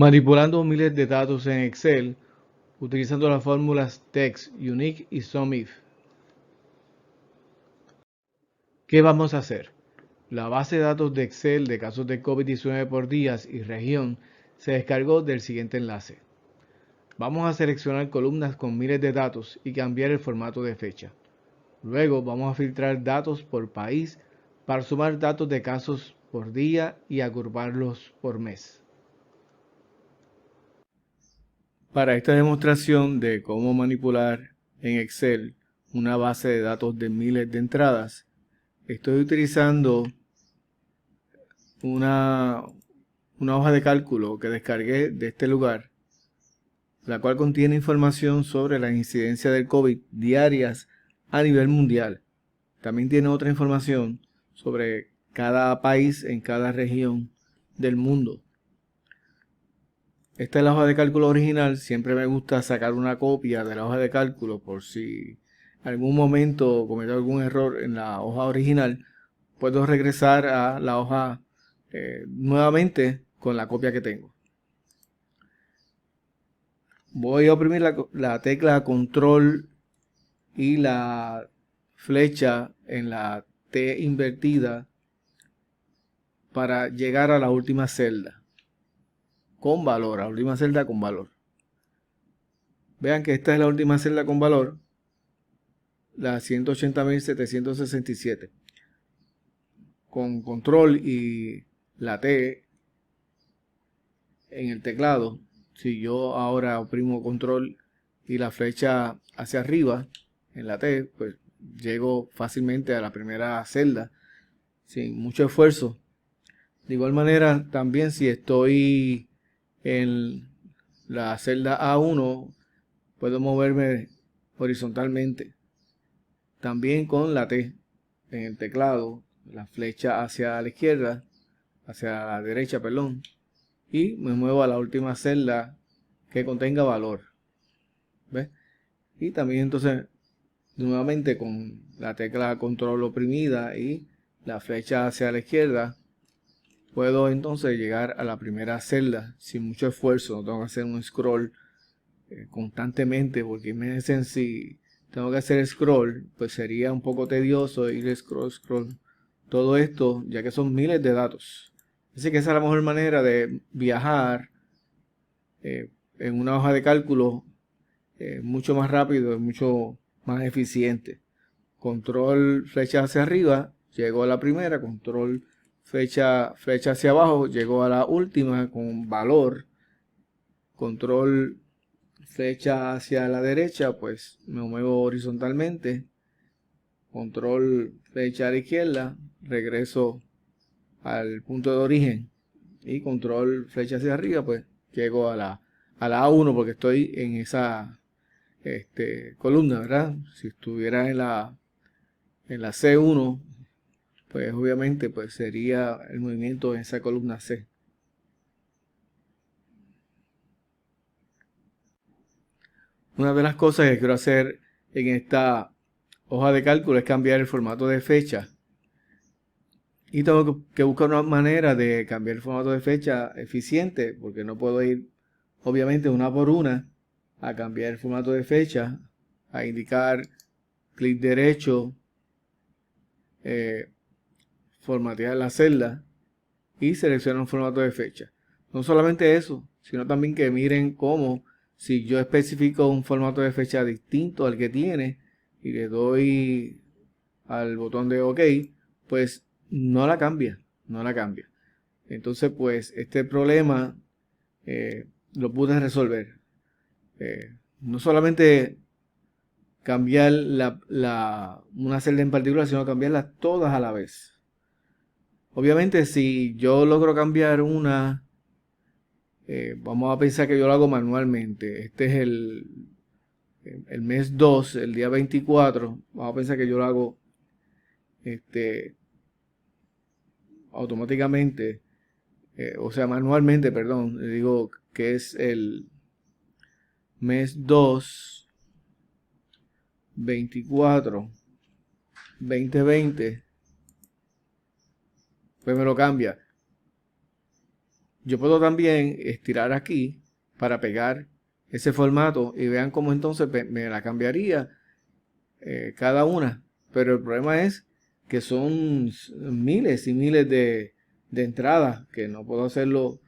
Manipulando miles de datos en Excel utilizando las fórmulas text, unique y SUMIF. ¿Qué vamos a hacer? La base de datos de Excel de casos de COVID-19 por días y región se descargó del siguiente enlace. Vamos a seleccionar columnas con miles de datos y cambiar el formato de fecha. Luego vamos a filtrar datos por país para sumar datos de casos por día y agruparlos por mes. Para esta demostración de cómo manipular en Excel una base de datos de miles de entradas, estoy utilizando una hoja de cálculo que descargué de este lugar, la cual contiene información sobre la incidencia del COVID diarias a nivel mundial. También tiene otra información sobre cada país en cada región del mundo. Esta es la hoja de cálculo original. Siempre me gusta sacar una copia de la hoja de cálculo por si en algún momento cometo algún error en la hoja original. Puedo regresar a la hoja nuevamente con la copia que tengo. Voy a oprimir la tecla control y la flecha en la T invertida para llegar a la última celda con valor, a la última celda con valor. Vean que esta es la última celda con valor, la 180.767. Con control y la T en el teclado, si yo ahora oprimo control y la flecha hacia arriba en la T, pues llego fácilmente a la primera celda sin mucho esfuerzo. De igual manera, también si estoy en la celda A1, puedo moverme horizontalmente. También con la T en el teclado, la flecha hacia la izquierda, hacia la derecha, perdón, y me muevo a la última celda que contenga valor. ¿Ves? Y también entonces, nuevamente con la tecla control oprimida y la flecha hacia la izquierda, puedo entonces llegar a la primera celda sin mucho esfuerzo. No tengo que hacer un scroll constantemente, porque imagínense, si tengo que hacer scroll, pues sería un poco tedioso ir scroll todo esto, ya que son miles de datos. Así que esa es la mejor manera de viajar en una hoja de cálculo mucho más rápido y mucho más eficiente. Control flecha hacia arriba, llegó a la primera. Control flecha hacia abajo, llegó a la última con valor. Control flecha hacia la derecha, pues me muevo horizontalmente. Control flecha a la izquierda, regreso al punto de origen. Y control flecha hacia arriba, pues llego a la A1 porque estoy en esa columna, ¿verdad? Si estuviera en la C1, pues obviamente pues sería el movimiento en esa columna C. Una de las cosas que quiero hacer en esta hoja de cálculo es cambiar el formato de fecha. Y tengo que buscar una manera de cambiar el formato de fecha eficiente, porque no puedo ir obviamente una por una a cambiar el formato de fecha, a indicar clic derecho, formatear la celda y seleccionar un formato de fecha. No solamente eso, sino también que miren cómo, si yo especifico un formato de fecha distinto al que tiene y le doy al botón de OK, pues no la cambia. Entonces, pues este problema lo pude resolver. No solamente cambiar una celda en particular, sino cambiarlas todas a la vez. Obviamente, si yo logro cambiar una, vamos a pensar que yo lo hago manualmente. Este es el mes 2, el día 24. Vamos a pensar que yo lo hago automáticamente, o sea, manualmente, perdón. Le digo que es el mes 2, 24, 2020. Pues me lo cambia. Yo puedo también estirar aquí para pegar ese formato y vean cómo entonces me la cambiaría cada una. Pero el problema es que son miles y miles de entradas que no puedo hacerlo.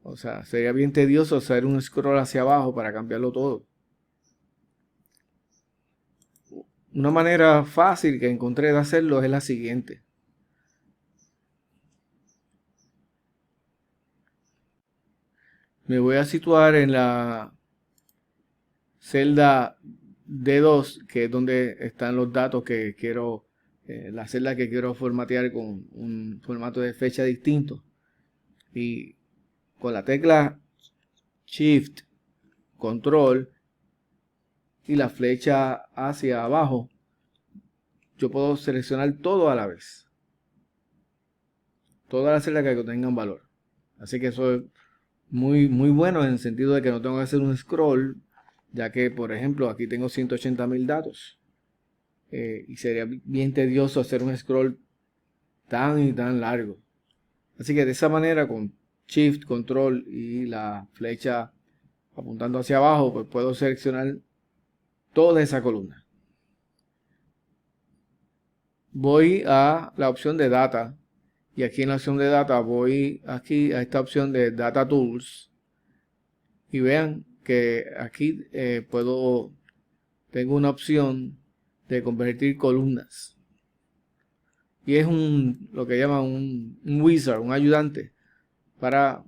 O sea, sería bien tedioso hacer un scroll hacia abajo para cambiarlo todo. Una manera fácil que encontré de hacerlo es la siguiente. Me voy a situar en la celda D2, que es donde están los datos que quiero, la celda que quiero formatear con un formato de fecha distinto. Y con la tecla Shift, Control y la flecha hacia abajo, yo puedo seleccionar todo a la vez. Todas las celdas que contengan valor. Así que eso es muy bueno en el sentido de que no tengo que hacer un scroll, ya que por ejemplo aquí tengo 180.000 datos y sería bien tedioso hacer un scroll tan largo. Así que de esa manera, con Shift, Control y la flecha apuntando hacia abajo, pues puedo seleccionar toda esa columna. Voy a la opción de Data y aquí en la opción de Data voy aquí a esta opción de Data Tools y vean que aquí tengo una opción de convertir columnas y es lo que llaman un wizard, un ayudante para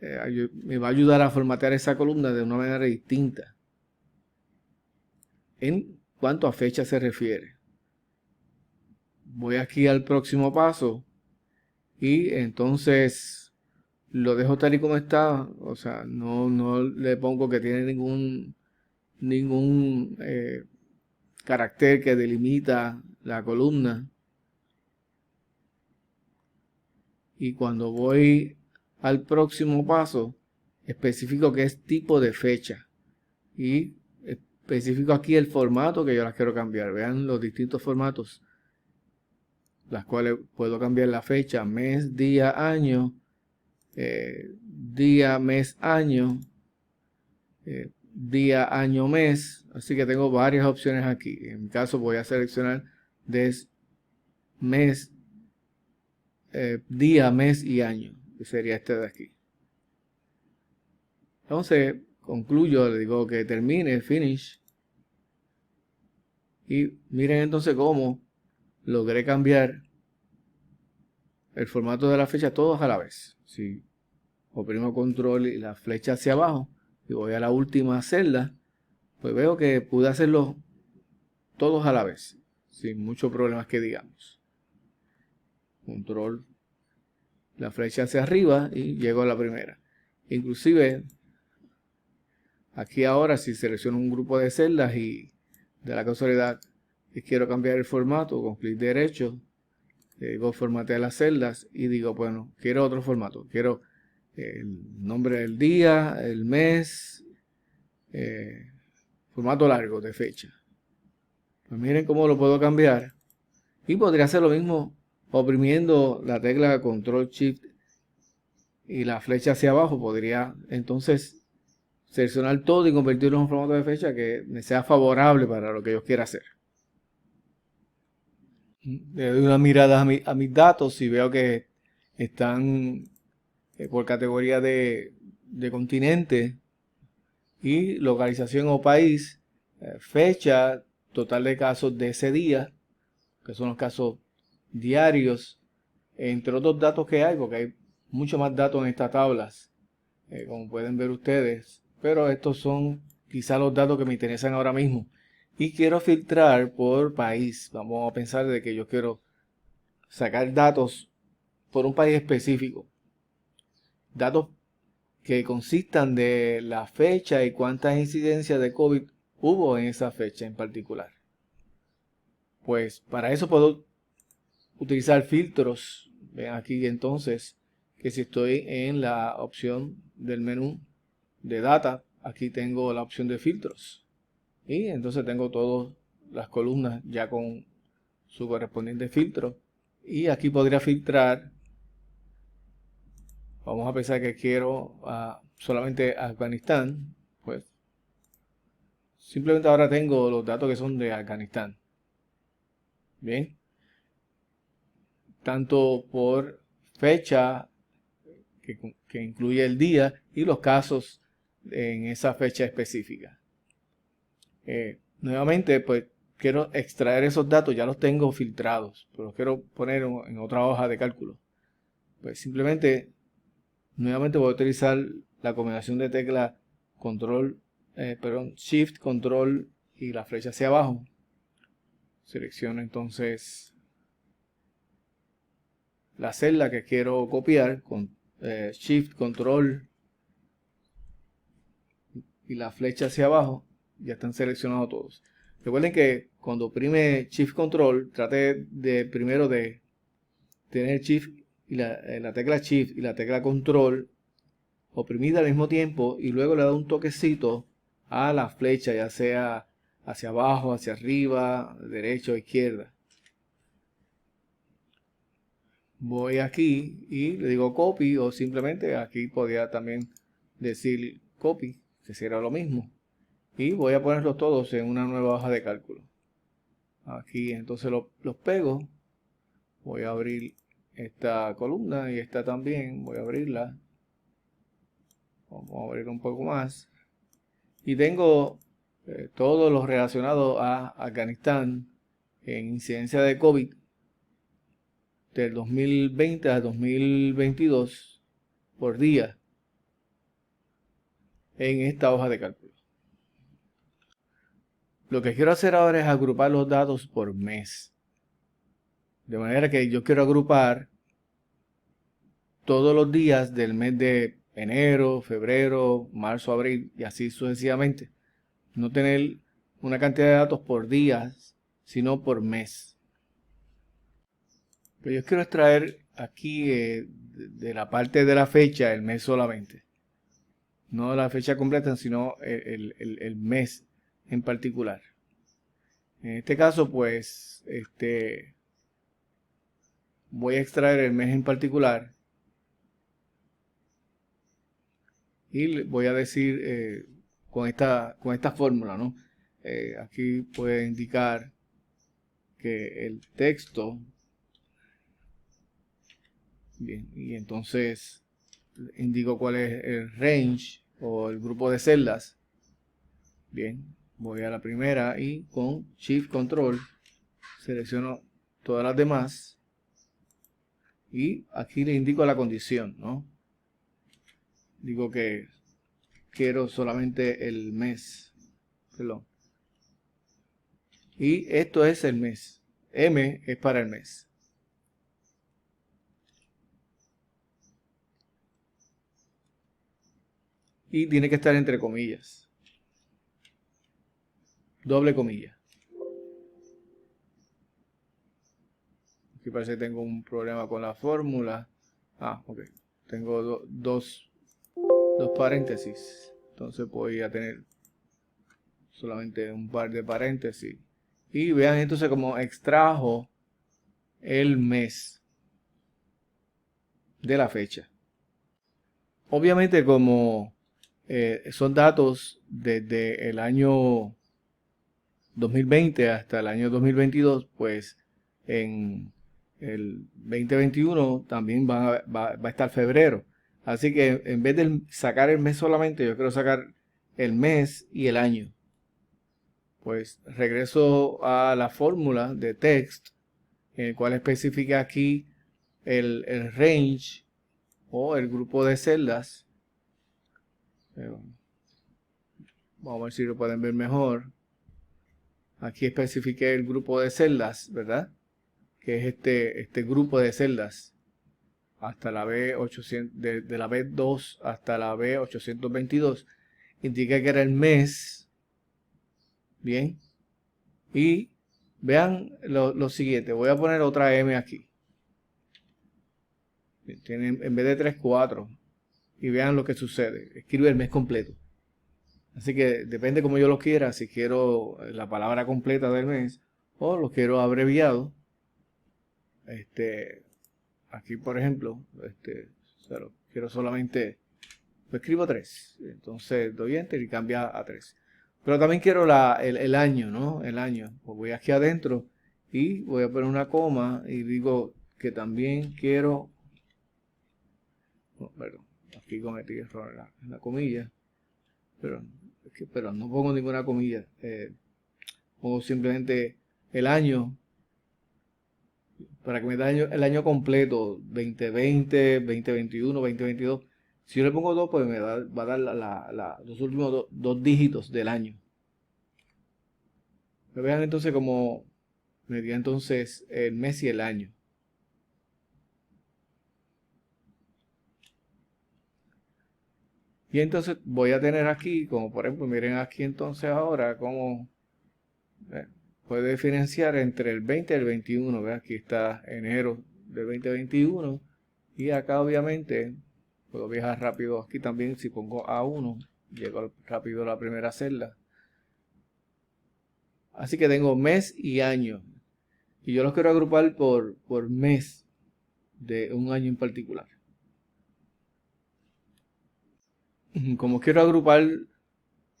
me va a ayudar a formatear esa columna de una manera distinta en cuanto a fecha se refiere. Voy aquí al próximo paso y entonces lo dejo tal y como está, o sea, no le pongo que tiene ningún carácter que delimita la columna. Y cuando voy al próximo paso, especifico qué es tipo de fecha y especifico aquí el formato que yo las quiero cambiar. Vean los distintos formatos, las cuales puedo cambiar la fecha, mes, día, año, día, mes, año, día, año, mes. Así que tengo varias opciones aquí. En mi caso voy a seleccionar mes, día, mes y año, que sería este de aquí. Entonces concluyo, le digo que termine, finish. Y miren entonces cómo logré cambiar el formato de la fecha todos a la vez. Si oprimo control y la flecha hacia abajo y voy a la última celda, pues veo que pude hacerlo todos a la vez, sin muchos problemas que digamos. Control, la flecha hacia arriba y llego a la primera. Inclusive, aquí ahora si selecciono un grupo de celdas y de la casualidad que quiero cambiar el formato, con clic derecho, digo formatear las celdas y digo, bueno, quiero otro formato. Quiero el nombre del día, el mes, formato largo de fecha. Pues miren cómo lo puedo cambiar. Y podría hacer lo mismo oprimiendo la tecla Control Shift y la flecha hacia abajo. Podría entonces seleccionar todo y convertirlo en un formato de fecha que me sea favorable para lo que yo quiera hacer. Le doy una mirada a mis datos y veo que están por categoría de continente y localización o país, fecha, total de casos de ese día, que son los casos diarios, entre otros datos que hay, porque hay mucho más datos en estas tablas, como pueden ver ustedes, pero estos son quizás los datos que me interesan ahora mismo. Y quiero filtrar por país. Vamos a pensar de que yo quiero sacar datos por un país específico. Datos que consistan de la fecha y cuántas incidencias de COVID hubo en esa fecha en particular. Pues para eso puedo utilizar filtros. Ven aquí entonces que si estoy en la opción del menú de data, aquí tengo la opción de filtros. Y entonces tengo todas las columnas ya con su correspondiente filtro. Y aquí podría filtrar vamos a pensar que quiero solamente Afganistán, pues simplemente ahora tengo los datos que son de Afganistán. Bien, tanto por fecha que incluye el día y los casos en esa fecha específica. Nuevamente, pues quiero extraer esos datos, ya los tengo filtrados, pero los quiero poner en otra hoja de cálculo. Pues simplemente, nuevamente voy a utilizar la combinación de tecla Shift, Control y la flecha hacia abajo. Selecciono entonces la celda que quiero copiar con Shift, Control y la flecha hacia abajo. Ya están seleccionados todos. Recuerden que cuando oprime Shift Control, trate de primero de tener Shift y la tecla Shift y la tecla Control oprimida al mismo tiempo y luego le da un toquecito a la flecha, ya sea hacia abajo, hacia arriba, derecha o izquierda. Voy aquí y le digo copy, o simplemente aquí podría también decir copy, que será lo mismo. Y voy a ponerlos todos en una nueva hoja de cálculo. Aquí entonces los pego. Voy a abrir esta columna y esta también. Voy a abrirla. Vamos a abrir un poco más. Y tengo todo lo relacionado a Afganistán en incidencia de COVID del 2020 a 2022 por día en esta hoja de cálculo. Lo que quiero hacer ahora es agrupar los datos por mes. De manera que yo quiero agrupar todos los días del mes de enero, febrero, marzo, abril y así sucesivamente. No tener una cantidad de datos por días, sino por mes. Pero yo quiero extraer aquí de la parte de la fecha el mes solamente. No la fecha completa, sino el mes en particular. En este caso, pues, voy a extraer el mes en particular. Y voy a decir con esta fórmula, ¿no? Aquí puede indicar que el texto, bien, y entonces indico cuál es el range o el grupo de celdas. Bien, voy a la primera y con Shift Control selecciono todas las demás y aquí le indico la condición, ¿no? Digo que quiero solamente el mes, perdón. Y esto es el mes. M es para el mes. Y tiene que estar entre comillas. Doble comilla. Aquí parece que tengo un problema con la fórmula. Ok. Tengo dos paréntesis. Entonces voy a tener solamente un par de paréntesis. Y vean entonces cómo extrajo el mes de la fecha. Obviamente como son datos desde el año 2020 hasta el año 2022, pues en el 2021 también va a estar febrero. Así que en vez de sacar el mes solamente, yo quiero sacar el mes y el año. Pues regreso a la fórmula de text, en el cual especifica aquí el range o el grupo de celdas. Vamos a ver si lo pueden ver mejor. Aquí especifiqué el grupo de celdas, ¿verdad? Que es este grupo de celdas hasta la B800, de la B2 hasta la B822. Indica que era el mes. Bien. Y vean lo siguiente. Voy a poner otra M aquí. Tienen, en vez de 3, 4. Y vean lo que sucede. Escribe el mes completo. Así que depende como yo lo quiera. Si quiero la palabra completa del mes o lo quiero abreviado. Aquí por ejemplo, quiero solamente, pues escribo 3. Entonces doy Enter y cambia a 3. Pero también quiero el año, ¿no? El año. Pues voy aquí adentro y voy a poner una coma y digo que también quiero... No, perdón, aquí cometí error en la comilla. Pero no pongo ninguna comilla. Pongo simplemente el año para que me dé el año completo, 2020, 2021, 2022. Si yo le pongo 2, pues va a dar los últimos dos dígitos del año. Me vean entonces como me dio entonces el mes y el año. Y entonces voy a tener aquí, como por ejemplo, miren aquí entonces ahora cómo puede diferenciar entre el 20 y el 21. ¿Ve? Aquí está enero del 2021. Y acá obviamente puedo viajar rápido aquí también. Si pongo A1, llego rápido a la primera celda. Así que tengo mes y año. Y yo los quiero agrupar por mes de un año en particular. Como quiero agrupar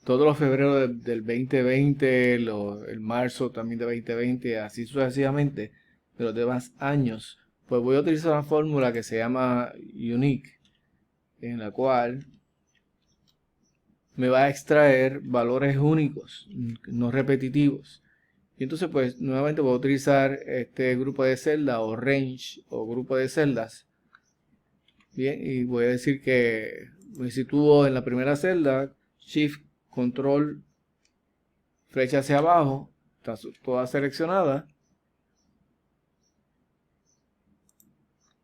todos los febreros del 2020, el marzo también de 2020, así sucesivamente, de los demás años, pues voy a utilizar una fórmula que se llama Unique, en la cual me va a extraer valores únicos, no repetitivos. Y entonces pues nuevamente voy a utilizar este grupo de celdas o range o grupo de celdas. Bien, y voy a decir que me sitúo en la primera celda, Shift, Control, flecha hacia abajo, está toda seleccionada.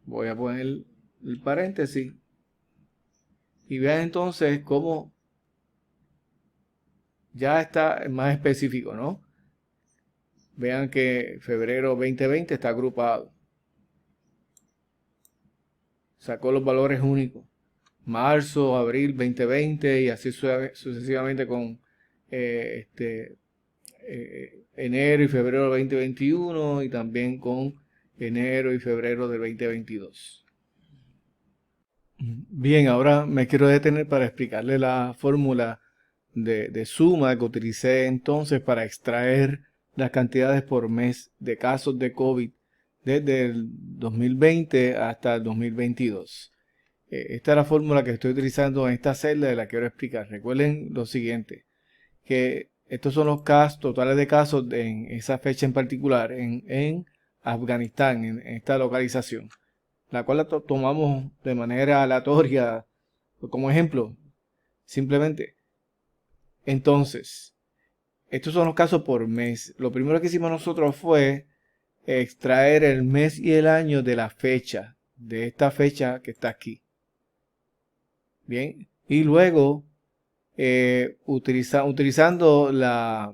Voy a poner el paréntesis y vean entonces cómo ya está más específico, ¿no? Vean que febrero 2020 está agrupado. Sacó los valores únicos. Marzo, abril 2020 y así sucesivamente con enero y febrero 2021 y también con enero y febrero del 2022. Bien, ahora me quiero detener para explicarle la fórmula de suma que utilicé entonces para extraer las cantidades por mes de casos de COVID desde el 2020 hasta el 2022. Esta es la fórmula que estoy utilizando en esta celda y la quiero explicar. Recuerden lo siguiente, que estos son los casos totales de casos en esa fecha en particular, en Afganistán, en esta localización, la cual la tomamos de manera aleatoria como ejemplo, simplemente. Entonces, estos son los casos por mes. Lo primero que hicimos nosotros fue extraer el mes y el año de la fecha, de esta fecha que está aquí. Bien, y luego utilizando la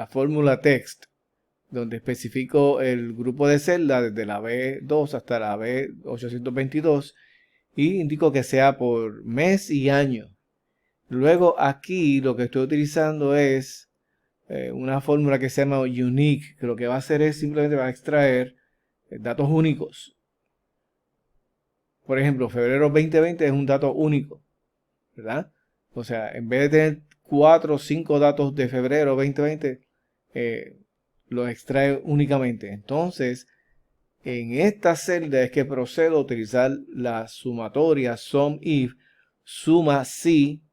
fórmula text, donde especifico el grupo de celda desde la B2 hasta la B822 y indico que sea por mes y año. Luego aquí lo que estoy utilizando es una fórmula que se llama Unique, que lo que va a hacer es simplemente va a extraer datos únicos. Por ejemplo, febrero 2020 es un dato único, ¿verdad? O sea, en vez de tener 4 o 5 datos de febrero 2020, los extrae únicamente. Entonces, en esta celda es que procedo a utilizar la sumatoria SUMIF, suma si,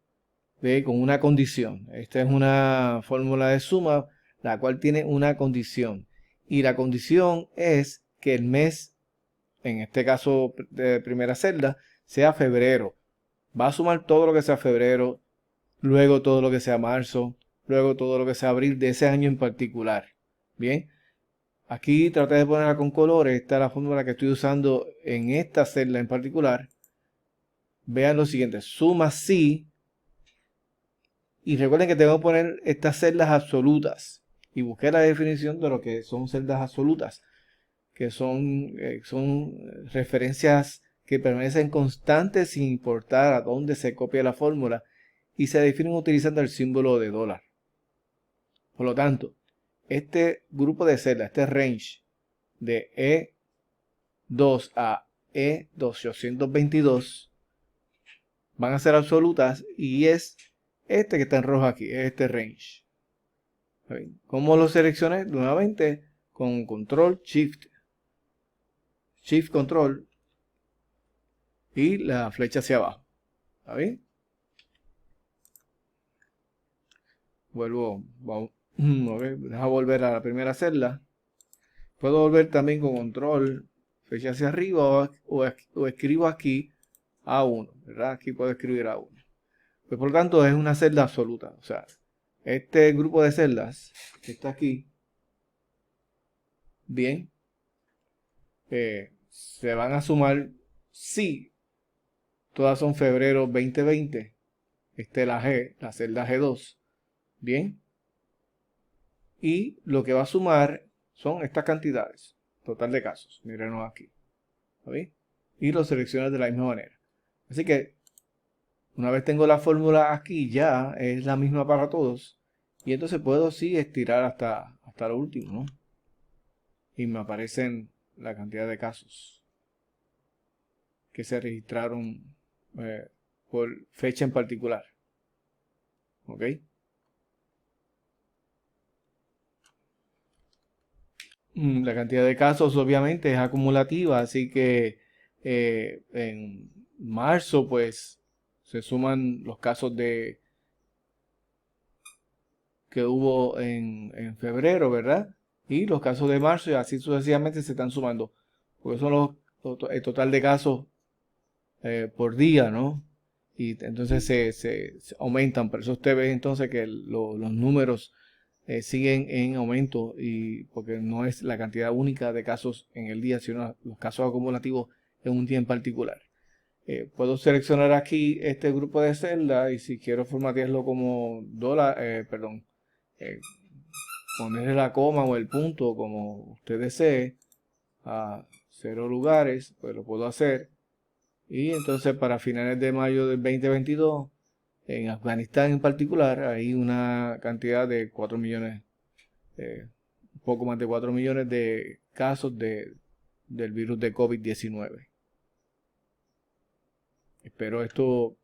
con una condición. Esta es una fórmula de suma, la cual tiene una condición. Y la condición es que el mes, en este caso de primera celda, sea febrero. Va a sumar todo lo que sea febrero, luego todo lo que sea marzo, luego todo lo que sea abril de ese año en particular. Bien, aquí traté de ponerla con colores. Esta es la fórmula que estoy usando en esta celda en particular. Vean lo siguiente, suma si, y recuerden que tengo que poner estas celdas absolutas. Y busqué la definición de lo que son celdas absolutas, que son referencias que permanecen constantes sin importar a dónde se copia la fórmula y se definen utilizando el símbolo de dólar. Por lo tanto, este grupo de celdas, este range de E2 a E222, van a ser absolutas y es este que está en rojo aquí, este range. ¿Cómo lo seleccioné? Nuevamente con control shift control y la flecha hacia abajo. ¿Está bien? Vuelvo, vamos, okay, deja volver a la primera celda. Puedo volver también con control, flecha hacia arriba o escribo aquí A1, ¿verdad? Aquí puedo escribir A1. Pues por lo tanto es una celda absoluta. O sea, este grupo de celdas que está aquí, bien, se van a sumar si todas son febrero 2020. Esta es la G, la celda G2. Bien. Y lo que va a sumar son estas cantidades. Total de casos. Mírenos aquí. ¿Bien? Y lo seleccionas de la misma manera. Así que una vez tengo la fórmula aquí, ya es la misma para todos. Y entonces puedo sí estirar hasta lo último, ¿no? Y me aparecen la cantidad de casos que se registraron por fecha en particular. ¿Ok? La cantidad de casos obviamente es acumulativa, así que en marzo pues se suman los casos que hubo en febrero, ¿verdad? Y los casos de marzo y así sucesivamente se están sumando, porque son el total de casos por día, ¿no? Y entonces se aumentan, por eso usted ve entonces que los números siguen en aumento y porque no es la cantidad única de casos en el día, sino los casos acumulativos en un día en particular. Puedo seleccionar aquí este grupo de celdas y si quiero formatearlo como perdón, ponerle la coma o el punto como usted desee a 0 lugares, pues lo puedo hacer. Y entonces para finales de mayo del 2022, en Afganistán en particular, hay una cantidad de 4 millones, un poco más de 4 millones de casos del virus de COVID-19. Espero esto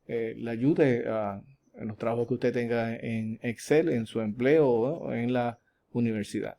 le ayude en los trabajos que usted tenga en Excel, en su empleo o en la universidad.